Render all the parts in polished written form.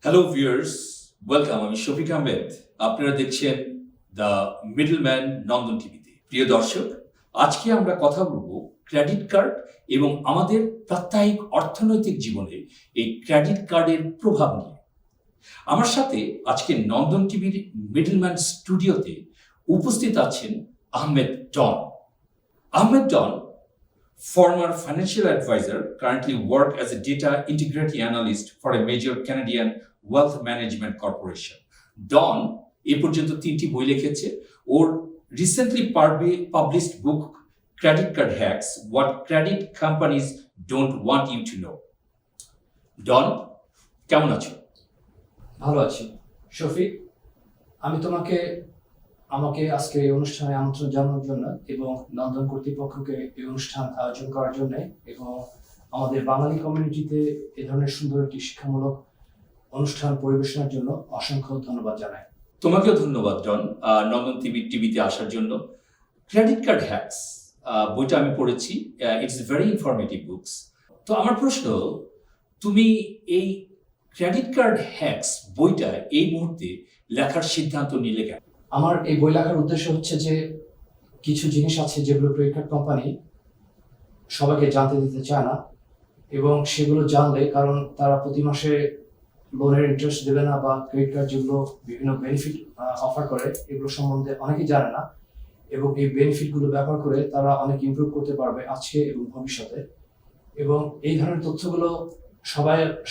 Hello viewers, welcome. আমি শফিক আহমেদ। আপনারা দেখছেন দ্য মিডলম্যান নন্দন টিভিতে। প্রিয় দর্শক, আজকে আমরা কথা বলবো ক্রেডিট কার্ড এবং আমাদের প্রাত্যহিক অর্থনৈতিক জীবনে এই ক্রেডিট কার্ডের প্রভাব নিয়ে। আমার সাথে আজকে নন্দন টিভির মিডলম্যান স্টুডিওতে উপস্থিত আছেন আহমেদ ডন। Ahmed Don, former financial advisor, currently work as a data integrity analyst for a major Canadian wealth management corporation. Don এ পর্যন্ত 3টি বই লিখেছে। ওর recently published book credit card hacks, what credit companies don't want you to know. Don, কেমন আছো? ভালো আছি শফিক। আমি আমাকে আজকে এই অনুষ্ঠানে আমন্ত্রণ জানানোর জন্য এবং নন্দন কর্তৃপক্ষকে এই অনুষ্ঠান আয়োজন করার জন্য এবং আমাদের বাঙালি কমিউনিটিতে এ ধরনের সুন্দর একটি শিক্ষামূলক অনুষ্ঠান পরিবেশনার জন্য অসংখ্য ধন্যবাদ জানাই। তোমাকেও ধন্যবাদ ডন, নন্দন টিভিতে আসার জন্য। ক্রেডিট কার্ড হ্যাকস বইটা আমি পড়েছি। It's very informative books. তো আমার প্রশ্ন, তুমি এই ক্রেডিট কার্ড হ্যাকস বইটা এই মুহূর্তে লেখার সিদ্ধান্ত নিলে কেন? আমার এই বই লেখার উদ্দেশ্য হচ্ছে যে কিছু জিনিস আছে যেগুলো ক্রেডিট কার্ড কোম্পানি সবাইকে জানতে দিতে চায় না, এবং সেগুলো জানলে, কারণ তারা প্রতি মাসে লোনের ইন্টারেস্ট দেবে না বা ক্রেডিট কার্ড যেগুলো বিভিন্ন বেনিফিট অফার করে এগুলো সম্বন্ধে অনেকেই জানে না, এবং এই বেনিফিটগুলো ব্যবহার করে তারা অনেক ইমপ্রুভ করতে পারবে আজকে এবং ভবিষ্যতে। এবং এই ধরনের তথ্যগুলো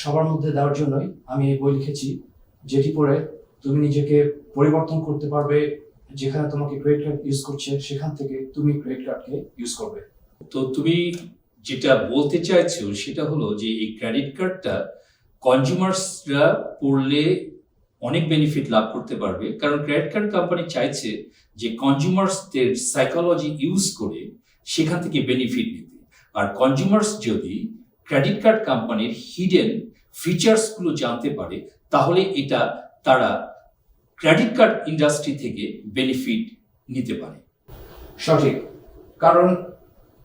সবার মধ্যে দেওয়ার জন্যই আমি এই বই লিখেছি, যেটি পড়ে তুমি নিজেকে পরিবর্তন করতে পারবে। যেখানে তোমাকে ক্রেডিট কার্ড ইউজ করছে সেখান থেকে তুমি ক্রেডিট কার্ডকে ইউজ করবে। তো তুমি যেটা বলতে চাইছো সেটা হলো যে এই ক্রেডিট কার্ডটা কনজিউমার্সরা পড়লে অনেক বেনিফিট লাভ করতে পারবে, কারণ ক্রেডিট কার্ড কোম্পানি চাইছে যে কনজিউমার্সদের সাইকোলজি ইউজ করে সেখান থেকে বেনিফিট নিতে। আর কনজিউমার্স যদি ক্রেডিট কার্ড কোম্পানির হিডেন ফিচার্সগুলো জানতে পারে, তাহলে এটা তারা ক্রেডিট কার্ড ইন্ডাস্ট্রি থেকে বেনিফিট নিতে পারে। সঠিক, কারণ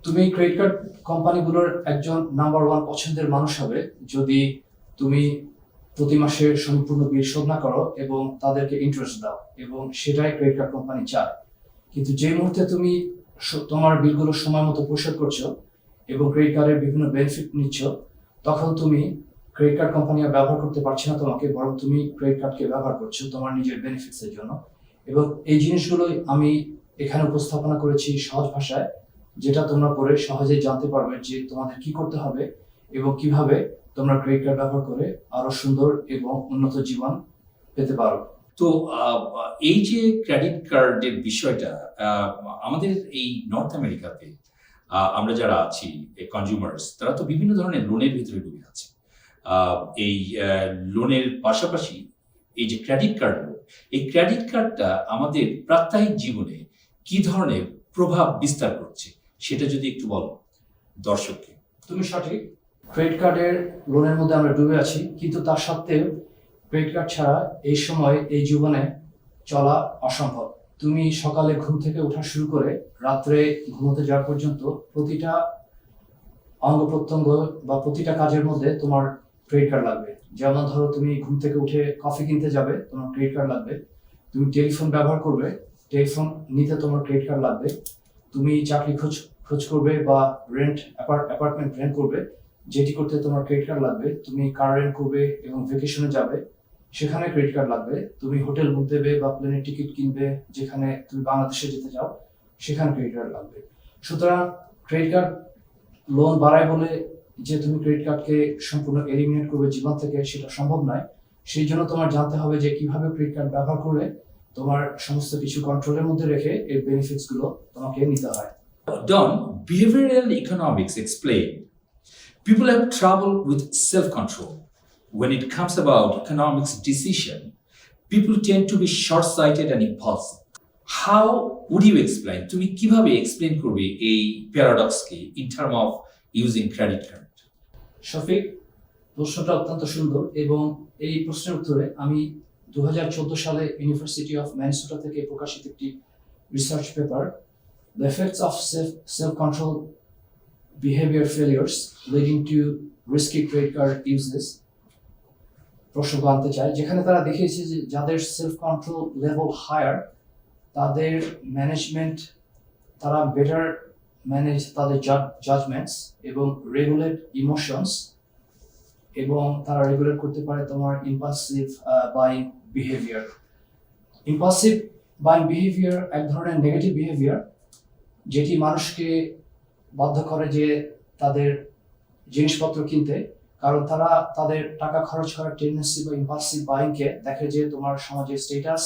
তুমি ক্রেডিট কার্ড কোম্পানিগুলোর একজন নাম্বার ওয়ান পছন্দের মানুষ হবে যদি তুমি প্রতি মাসে সম্পূর্ণ বিল শোধ না করো এবং তাদেরকে ইন্টারেস্ট দাও, এবং সেটাই ক্রেডিট কার্ড কোম্পানি চায়। কিন্তু যে মুহূর্তে তুমি তোমার বিলগুলো সময় মতো পরিশোধ করছো এবং ক্রেডিট কার্ডের বিভিন্ন বেনিফিট নিচ্ছ, তখন তুমি ক্রেডিট কার্ড কোম্পানি আর ব্যবহার করতে পারছে না তোমাকে, বরং তুমি ক্রেডিট কার্ডকে ব্যবহার করছো তোমার নিজের বেনিফিটসের জন্য। এবং এই জিনিসগুলোই আমি এখানে উপস্থাপনা করেছি সহজ ভাষায়, যেটা তোমরা পড়ে সহজেই জানতে পারবে যে তোমাদের কি করতে হবে এবং কিভাবে তোমরা ক্রেডিট কার্ড ব্যবহার করে আরো সুন্দর এবং উন্নত জীবন পেতে পারো। তো এই যে ক্রেডিট কার্ডের বিষয়টা, আমাদের এই নর্থ আমেরিকাতে আমরা যারা আছি কনজিউমার্স, তারা তো বিভিন্ন ধরনের লোনের ভিতরে ডুবে আছে। এই লোনের পাশাপাশি এই যে ক্রেডিট কার্ড, এই ক্রেডিট কার্ডটা আমাদের প্রাত্যহিক জীবনে কি ধরনের প্রভাব বিস্তার করছে সেটা যদি একটু বলো দর্শককে। তুমি সঠিক, ক্রেডিট কার্ডের লোনের মধ্যে আমরা ডুবে আছি, কিন্তু তার সত্ত্বেও ক্রেডিট কার্ড ছাড়া এই সময় এই জীবনে চলা অসম্ভব। তুমি সকালে ঘুম থেকে ওঠা শুরু করে রাত্রে ঘুমোতে যাওয়া পর্যন্ত প্রতিটা অঙ্গ প্রত্যঙ্গ বা প্রতিটা কাজের মধ্যে তোমার ক্রেডিট কার্ড লাগবে। যেমন ধরো, তুমি ঘুম থেকে উঠে কফি কিনতে যাবে, তোমার ক্রেডিট কার্ড লাগবে। তুমি টেলিফোন ব্যবহার করবে, টেলিফোন নিতে তোমার ক্রেডিট কার্ড লাগবে। তুমি চাকরি খোঁজ করবে বা অ্যাপার্টমেন্ট রেন্ট করবে, যেটি করতে তোমার ক্রেডিট কার্ড লাগবে। তুমি কার রেন্ট করবে এবং ভ্যাকেশনে যাবে, সেখানে ক্রেডিট কার্ড লাগবে। তুমি হোটেল বুক দেবে বা প্লেনের টিকিট কিনবে, যেখানে তুমি বাংলাদেশে যেতে চাও, সেখানে ক্রেডিট কার্ড লাগবে। সুতরাং ক্রেডিট কার্ড লোন বাড়ায় বলে যে তুমি ক্রেডিট কার্ডকে সম্পূর্ণ এলিমিনেট করবে জীবন থেকে, সেটা সম্ভব নয়। সেই জন্য তোমার জানতে হবে যে কিভাবে ক্রেডিট কার্ড ব্যবহার করলে তোমার সমস্ত কিছু কন্ট্রোলের মধ্যে রেখে এর বেনিফিটস গুলো তোমাকে নিতে হয়। Don, behavioral economics explain people have trouble with self-control. When it comes about economics decision, people tend to be short-sighted and impulsive. How would you explain? তুমি কিভাবে এক্সপ্লেন করবে এই প্যারাডক্সকে in term of using credit card? Shafiq, প্রশ্নটা অত্যন্ত সুন্দর, এবং এই প্রশ্নের উত্তরে আমি 2014 সালে ইউনিভার্সিটি অফ ম্যানিসোটা থেকে প্রকাশিত একটি research paper, the effects of self control behavior failures leading to risky credit card uses, প্রসঙ্গ আনতে চাই, যেখানে তারা দেখিয়েছে যে যাদের সেলফ কন্ট্রোল লেভেল হায়ার, তাদের ম্যানেজমেন্ট, তারা বেটার ম্যানেজ তাদের জাজমেন্টস এবং রেগুলেট ইমোশনস, এবং তারা রেগুলেট করতে পারে তোমার impulsive buying behaviour. Impulsive buying behaviour এক ধরনের নেগেটিভ বিহেভিয়ার, যেটি মানুষকে বাধ্য করে যে তাদের জিনিসপত্র কিনতে, কারণ তারা তাদের টাকা খরচ করার টেন্ডেন্সি বা ইম্পালসিভ বাইংকে দেখে যে তোমার সমাজে স্টেটাস,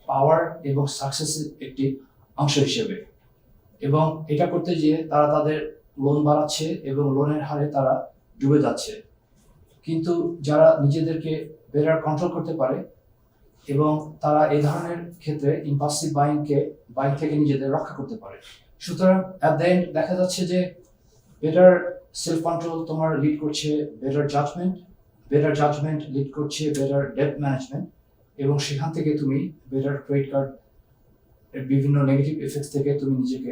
পাওয়ার এবং সাকসেসের একটি অংশ হিসেবে, এবং এটা করতে গিয়ে তারা তাদের লোন বাড়াচ্ছে এবং লোনের হারে তারা ডুবে যাচ্ছে। কিন্তু যারা নিজেদেরকে বেটার কন্ট্রোল করতে পারে এবং তারা এই ধরনের ক্ষেত্রে ইম্পালসিভ বাইং থেকে নিজেদের রক্ষা করতে পারে। সুতরাং অ্যাট দ্য এন্ড দেখা যাচ্ছে যে বেটার সেলফ কন্ট্রোল তোমার লিড করছে বেটার জাজমেন্ট লিড করছে বেটার ডেট ম্যানেজমেন্ট, এবং সেখান থেকে তুমি বেটার ক্রেডিট কার্ড বিভিন্ন নেগেটিভ এফেক্টস থেকে তুমি নিজেকে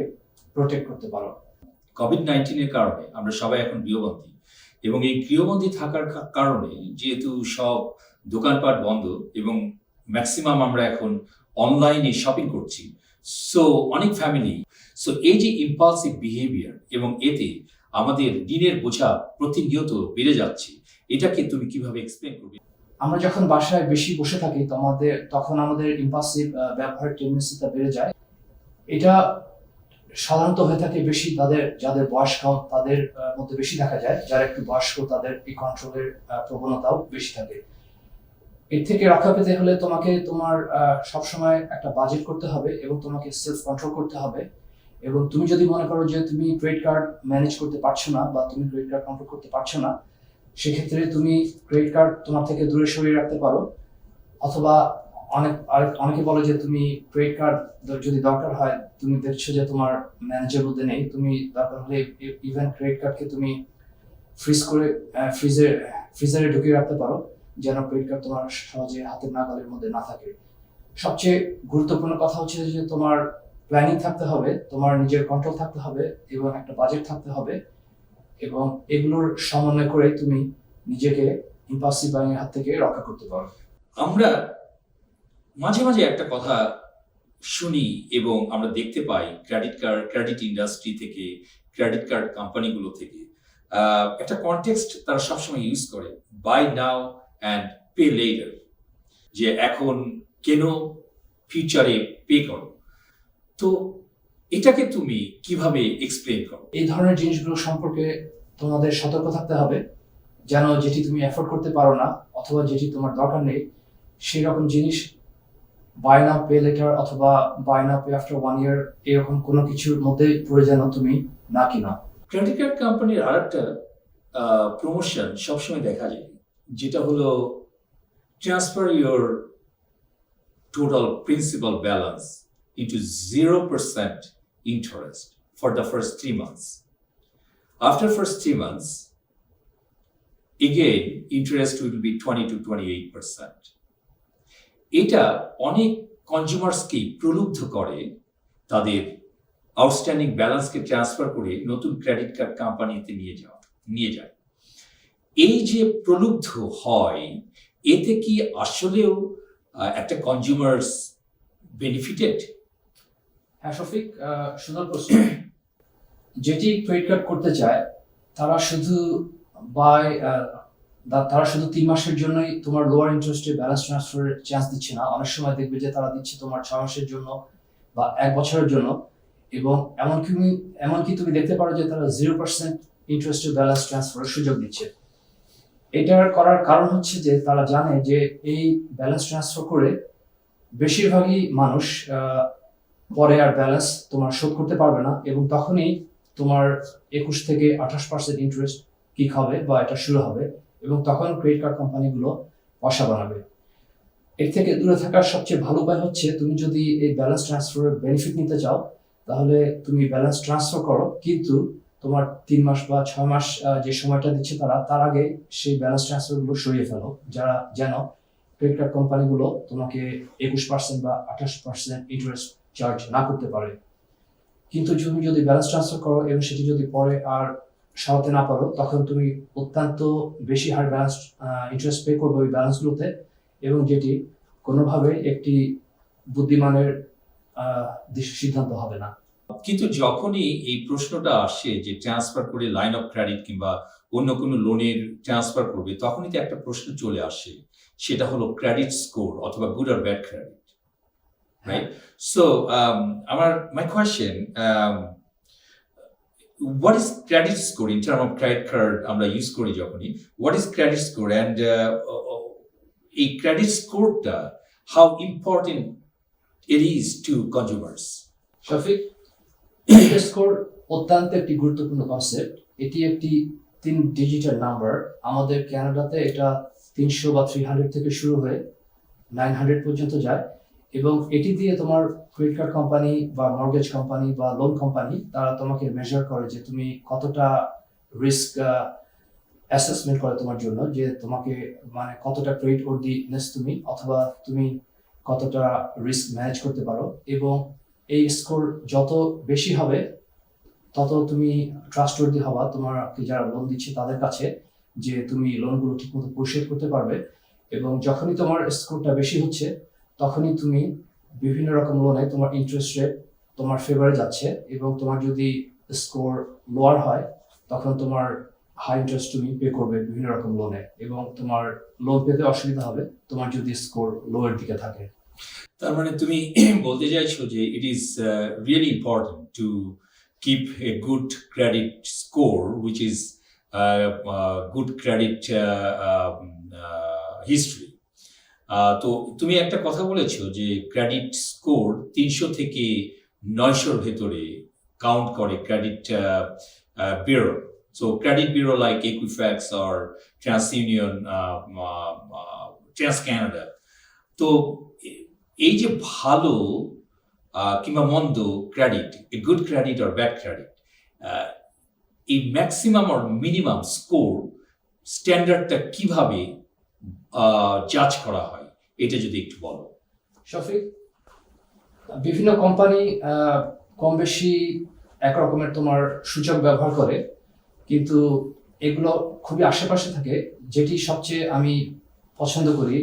প্রোটেক্ট করতে পারো। কোভিড-19 কারণে আমরা সবাই এখন গৃহবন্দী, এবং এই গৃহবন্দী থাকার কারণে যেহেতু সব দোকানপাট বন্ধ এবং ম্যাক্সিমাম আমরা এখন অনলাইনে শপিং করছি, সো অনেক ফ্যামিলি, সো এই যে ইম্পালসিভ বিহেভিয়ার এবং এতে আমাদের ঋণের বোঝা প্রতিনিয়ত বেড়ে যাচ্ছে, এটাকে তুমি কিভাবে এক্সপ্লেন করবে? আমরা যখন বাসায় বেশি বসে থাকি তখন আমাদের ইম্পালসিভ ব্যবহারের টেন্ডেন্সিটা বেড়ে যায়। এটা সাধারণত হয়ে থাকে বেশি যাদের বয়স কম তাদের মধ্যে বেশি দেখা যায়। যারা একটু বয়স্ক তাদের এই কন্ট্রোলের প্রবণতাও বেশি থাকে। এর থেকে রক্ষা পেতে হলে তোমাকে তোমার সবসময় একটা বাজেট করতে হবে এবং তোমাকে সেলফ কন্ট্রোল করতে হবে। এবং তুমি যদি মনে করো যে তুমি ক্রেডিট কার্ড ম্যানেজ করতে পারছো না বা তুমি ক্রেডিট কার্ড কন্ট্রোল করতে পারছো না, সেক্ষেত্রে তুমি ক্রেডিট কার্ড তোমার থেকে দূরে সরিয়ে রাখতে পারো, অথবা অনেকে বলে যে তুমি ক্রেডিট কার্ড যদি দরকার হয়, তুমি দেখছো যে তোমার ম্যানেজের মধ্যে নেই, তুমি দরকার হলে ইভেন ক্রেডিট কার্ডকে তুমি ফ্রিজারে ঢুকিয়ে রাখতে পারো, যেন ক্রেডিট কার্ড তোমার সহজে হাতের নাগালের মধ্যে না থাকে। সবচেয়ে গুরুত্বপূর্ণ কথা হচ্ছে যে তোমার প্ল্যানিং থাকতে হবে, তোমার নিজের কন্ট্রোল থাকতে হবে এবং একটা বাজেট থাকতে হবে, এবং এগুলোর সমন্বয় করে তুমি নিজেকে ইম্পালসিভ বাইং এর হাত থেকে রক্ষা করতে পারো। আমরা মাঝে মাঝে একটা কথা শুনি এবং আমরা দেখতে পাই ক্রেডিট ইন্ডাস্ট্রি থেকে, ক্রেডিট কার্ড কোম্পানিগুলো থেকে একটা কনটেক্সট তারা সবসময় ইউজ করে, buy now and pay later, যে এখন কেন ফিউচারে পে করো। তো এটাকে তুমি কিভাবে এক্সপ্লেন করো? এই ধরনের জিনিসগুলো সম্পর্কে তোমাদের সতর্ক থাকতে হবে, যেন যেটি তুমি অ্যাফোর্ড করতে পারো না অথবা যেটি তোমার দরকার নেই, সেই রকম জিনিস বাই নাও পে লেটার অথবা buy now pay after 1 year এরকম কোনো কিছুর মধ্যে পড়ে যেন তুমি না কিনা। ক্রেডিট কার্ড কোম্পানির আরেকটা প্রমোশন সবসময় দেখা যায়, যেটা হলো transfer your total principal balance into 0% interest for the first 3 months. After first 3 months, again, interest will be 20 to 28%. এটা অনেক কনজিউমার্সকে প্রলুব্ধ করে তাদের আউটস্ট্যান্ডিং ব্যালেন্সকে ট্রান্সফার করে নতুন ক্রেডিট কার্ড কোম্পানিতে নিয়ে যায়। এই যে প্রলুব্ধ হয়, এতে কি আসলেও একটা কনজিউমার্স বেনিফিটেড? হ্যাঁ শফিক, সুন্দর প্রশ্ন। যেটি ক্রেডিট কার্ড করতে চায় তারা শুধু 3 মাসের জন্যই তোমার লোয়ার ইন্টারেস্টে ব্যালেন্স ট্রান্সফারের চান্স দিচ্ছে না। অনেক সময় দেখবে যে তারা দিচ্ছে তোমার 6 মাসের জন্য বা 1 বছরের জন্য, এবং এমনকি তুমি দেখতে পারো যে তারা 0% ইন্টারেস্টে ব্যালেন্স ট্রান্সফারের সুযোগ দিচ্ছে। এটার করার কারণ হচ্ছে যে তারা জানে যে এই ব্যালেন্স ট্রান্সফার করে বেশিরভাগই মানুষ পরে আর ব্যালেন্স তোমার শোধ করতে পারবে না, এবং তখনই তোমার 21 থেকে 28% ইন্টারেস্ট কিক হবে বা এটা শুরু হবে, এবং তখন ক্রেডিট কার্ড কোম্পানিগুলো পয়সা বানাবে। এর থেকে দূরে থাকার সবচেয়ে ভালো উপায় হচ্ছে, তুমি যদি এই ব্যালেন্স ট্রান্সফারের বেনিফিট নিতে চাও, তাহলে তুমি ব্যালেন্স ট্রান্সফার করো, কিন্তু তোমার 3 মাস বা 6 মাস যে সময়টা দিচ্ছে তার আগে সেই ব্যালেন্স ট্রান্সফারগুলো সরিয়ে ফেলো, যেন ক্রেডিট কার্ড কোম্পানিগুলো তোমাকে 21% বা 28% ইন্টারেস্ট চার্জ না করতে পারে। কিন্তু তুমি যদি ব্যালেন্স ট্রান্সফার করো এবং সেটি যদি পরে আর সরাতে না পারো, তখন তুমি অত্যন্ত বেশি হার ব্যালেন্স ইন্টারেস্ট পে করবে ওই ব্যালেন্সগুলোতে, এবং যেটি কোনোভাবে একটি বুদ্ধিমানের সিদ্ধান্ত হবে না। কিন্তু যখনই এই প্রশ্নটা আসে যে ট্রান্সফার করে লাইন অফ ক্রেডিট কিংবা অন্য কোনো লোনের ট্রান্সফার করবে, তখনই তো একটা প্রশ্ন চলে আসে, সেটা হলো ক্রেডিট স্কোর অথবা গুড আর bad credit, right? So my question, what is credit score in terms of credit card আমরা ইউজ করি যখনই, what is credit score and এই ক্রেডিট স্কোরটা how important it is to consumers? Shafiq, credit score অত্যন্ত একটি গুরুত্বপূর্ণ concept. এটি একটি 3 ডিজিটের নাম্বার। আমাদের কানাডাতে এটা 300 বা 300 থেকে শুরু হয়ে 900 পর্যন্ত যায়, এবং এটি দিয়ে তোমার ক্রেডিট কার্ড কোম্পানি বা মর্গেজ কোম্পানি বা লোন কোম্পানি তারা তোমাকে মেজার করে যে তুমি কতটা রিস্ক অ্যাসেসমেন্ট করে তোমার জন্য, যে তোমাকে মানে কতটা ক্রেডিট ওয়ার্দিনেস তুমি, অথবা তুমি কতটা রিস্ক ম্যানেজ করতে পারো। এবং এই স্কোর যত বেশি হবে তত তুমি ট্রাস্টওয়ার্দি হবা তোমার যারা লোন দিচ্ছে তাদের কাছে, যে তুমি লোনগুলো ঠিকমতো পরিশোধ করতে পারবে। এবং যখনই তোমার স্কোরটা বেশি হচ্ছে তখনই তুমি বিভিন্ন রকম লোনে তোমার ইন্টারেস্ট রেট তোমার ফেভারে যাচ্ছে, এবং তোমার যদি স্কোর লোয়ার হয় তখন তোমার হাই ইন্টারেস্ট তুমি পে করবে বিভিন্ন রকম লোনে, এবং তোমার লোন পেতে অসুবিধা হবে তোমার যদি স্কোর লোয়ের দিকে থাকে। তার মানে তুমি বলতে চাইছো যে it is really important to keep A good credit score which is good credit history. তো তুমি একটা কথা বলেছো যে ক্রেডিট স্কোর 300 থেকে 900-র ভেতরে কাউন্ট করে credit bureau. So credit bureau like Equifax or TransUnion, TransCanada. তো এই যে ভালো কিংবা মন্দ ক্রেডিট, এ গুড ক্রেডিট আর ব্যাড ক্রেডিট, এই ম্যাক্সিমাম আর মিনিমাম স্কোর স্ট্যান্ডার্ডটা কিভাবে জাজ করা হয়, এটা যদি একটু বলো। শফিক, বিভিন্ন কোম্পানি কম বেশি একরকমের তোমার সূচক ব্যবহার করে, কিন্তু এগুলো খুবই আশেপাশে থাকে। যেটি সবচেয়ে আমি পছন্দ করি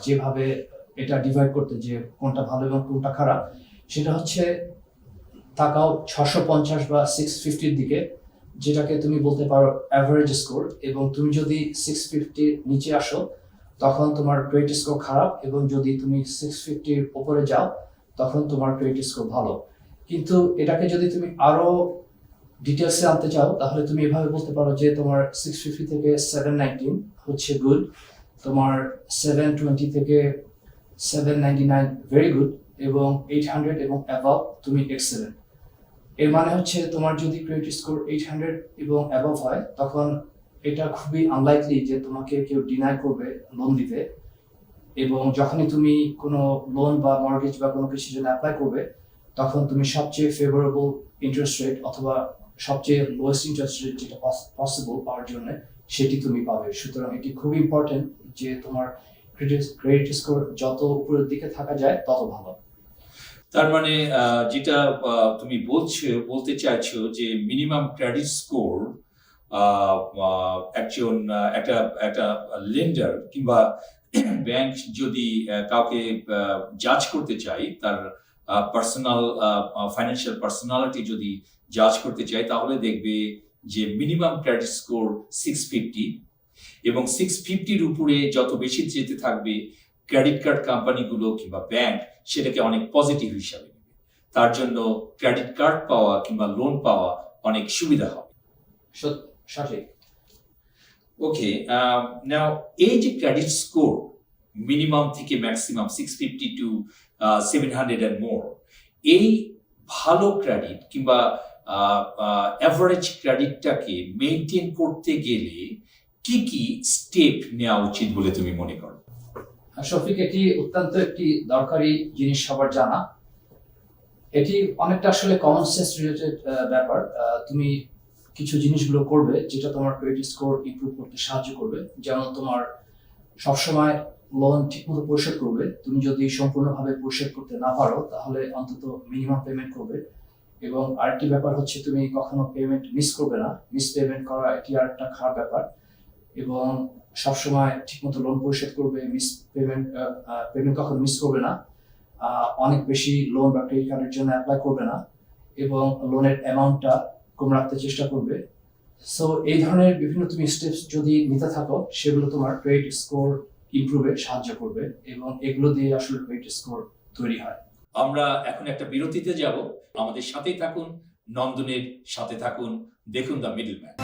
যেভাবে এটা ডিভাইড করতে, যে কোনটা ভালো এবং কোনটা খারাপ, সেটা হচ্ছে তাকাও 650 বা 650-র দিকে, যেটাকে তুমি বলতে পারো অ্যাভারেজ স্কোর। এবং তুমি যদি 650-র নিচে আসো তখন তোমার ক্রেডিট স্কোর খারাপ, এবং যদি তুমি 650-র উপরে যাও তখন তোমার ক্রেডিট স্কোর ভালো। কিন্তু এটাকে যদি তুমি আরো ডিটেলসে আনতে চাও তাহলে তুমি এভাবে বলতে পারো যে তোমার 650 থেকে 719 হচ্ছে গুড, তোমার 720 থেকে 799 ভেরি গুড, এবং 800 এবং অ্যাবাভ তুমি এক্সেলেন্ট। এর মানে হচ্ছে তোমার যদি ক্রেডিট স্কোর 800 এবং অ্যাবাভ হয় তখন এটা খুবই আনলাইকলি যে তোমাকে কেউ ডিনাই করবে লোন দিতে। এবং যখনই তুমি কোনো লোন বা মর্গেজ বা কোনো কিছুর জন্য অ্যাপ্লাই করবে তখন তুমি সবচেয়ে ফেভারেবল ইন্টারেস্ট রেট অথবা সবচেয়ে লোয়েস্ট ইন্টারেস্ট রেট যেটা পসিবল পাওয়ার জন্য সেটি তুমি পাবে। সুতরাং এটি খুবই ইম্পর্টেন্ট যে তোমার ক্রেডিট স্কোর যত উপরের দিকে থাকা যায় তত ভালো। তার মানে যেটা তুমি বলতে চাইছো যে মিনিমাম ক্রেডিট স্কোর একজন একটা লেন্ডার কিংবা ব্যাংক যদি কাউকে জাজ করতে চায়, তার পার্সোনাল ফাইন্যান্সিয়াল পার্সোনালিটি যদি জাজ করতে চায়, তাহলে দেখবে যে মিনিমাম ক্রেডিট স্কোর 650, এবং 650-র উপরে যত বেশি যেতে থাকবে ক্রেডিট কার্ড কোম্পানিগুলো কিংবা ব্যাংক সেটাকে অনেক পজিটিভ হিসাবে নেবে, তার জন্য ক্রেডিট কার্ড পাওয়া কিংবা লোন পাওয়া অনেক সুবিধা হবে। সঠিক। ওকে, নাও এই যে ক্রেডিট স্কোর মিনিমাম থেকে ম্যাক্সিমাম 650 টু 700 এন্ড মোর, এই ভালো ক্রেডিট কিংবা অ্যাভারেজ ক্রেডিটটাকে মেনটেন করতে গেলে কি কি স্টেপ নেওয়া উচিত বলে তুমি মনে করো? শফিক, এটি অত্যন্ত একটি দরকারি জিনিস সবার জানা। এটি অনেকটা আসলে কমন সেন্স রিলেটেড ব্যাপার। তুমি কিছু জিনিসগুলো করবে যেটা তোমার ক্রেডিট স্কোর ইমপ্রুভ করতে সাহায্য করবে। যেমন তোমার সবসময় লোন ঠিকমতো পরিশোধ করবে। তুমি যদি সম্পূর্ণভাবে পরিশোধ করতে না পারো তাহলে অন্তত মিনিমাম পেমেন্ট করবে। এবং আরেকটি ব্যাপার হচ্ছে তুমি কখনো পেমেন্ট মিস করবে না। মিস পেমেন্ট করা এটি আর একটা খারাপ ব্যাপার। এবং সবসময় ঠিকমতো লোন পরিশোধ করবে, পেমেন্ট কখনো মিস করবে না, অনেক বেশি লোন বা ক্রেডিট কার্ডের জন্য অ্যাপ্লাই করবে না এবং লোনের অ্যামাউন্টটা কম রাখতে চেষ্টা করবে। সো এই ধরনের বিভিন্ন তুমি স্টেপস যদি নিতে থাকো, সেগুলো তোমার ক্রেডিট স্কোর ইমপ্রুভে সাহায্য করবে এবং এগুলো দিয়ে আসলে ক্রেডিট স্কোর তৈরি হয়। আমরা এখন একটা বিরতিতে যাব। আমাদের সাথেই থাকুন, নন্দনের সাথে থাকুন, দেখুন দ্য মিডলম্যান।